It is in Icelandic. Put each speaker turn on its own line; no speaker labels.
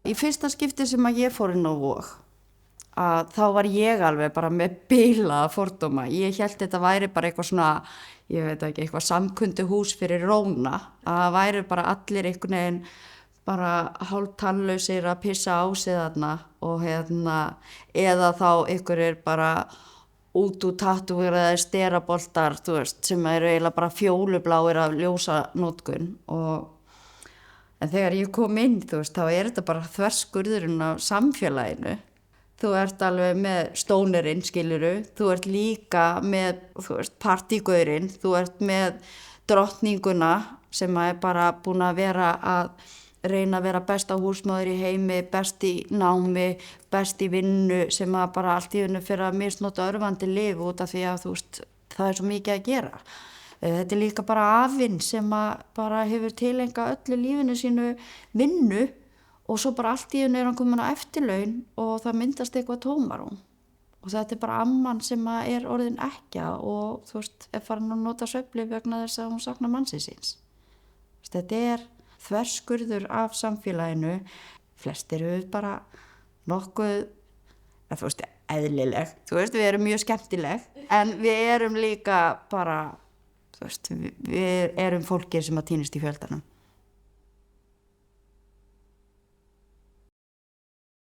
Í fyrsta skipti sem að ég fór inn á Vog, að þá var ég alveg bara með bilaða fordóma. Ég hélt þetta væri bara eitthvað svona, ég veit ekki, eitthvað samkunduhús fyrir róna. Að það væri bara allir einhvern veginn bara hálftannlausir að pissa á sig þarna og eða þá einhverjir bara út úr tattúeraðir steraboltar, þú veist, sem eru eiginlega bara fjólubláir af ljósanótkun en þegar ég kom inn, þú veist, þá þetta bara þverskurðurinn af samfélaginu. Þú ert alveg með stónerinn, skiluru, þú ert líka með, þú veist, partígaurinn, þú ert með drottninguna sem er bara búin að vera að reyna að vera besta húsmóðir í heimi, best í námi, best í vinnu sem að bara allt í hennu fyrir að misnota örvandi lyf út af því að þú veist, það svo mikið að gera. Þetta líka bara afinn sem að bara hefur tilengað öllu lífinu sínu vinnu og svo bara allt í hennu hann komin á eftirlaun og það myndast eitthvað tómarúm. Og þetta bara amman sem að orðin ekkja og þú veist, farin að nota svefnlyf vegna þess að hún saknar mannsins síns. Þetta þverskurður af samfélaginu, flestir eru bara nokkuð, þú veist, eðlileg. Þú veist, við erum mjög skemmtileg, en við erum líka bara, þú veist, við erum fólkið sem að týnist í fjöldanum.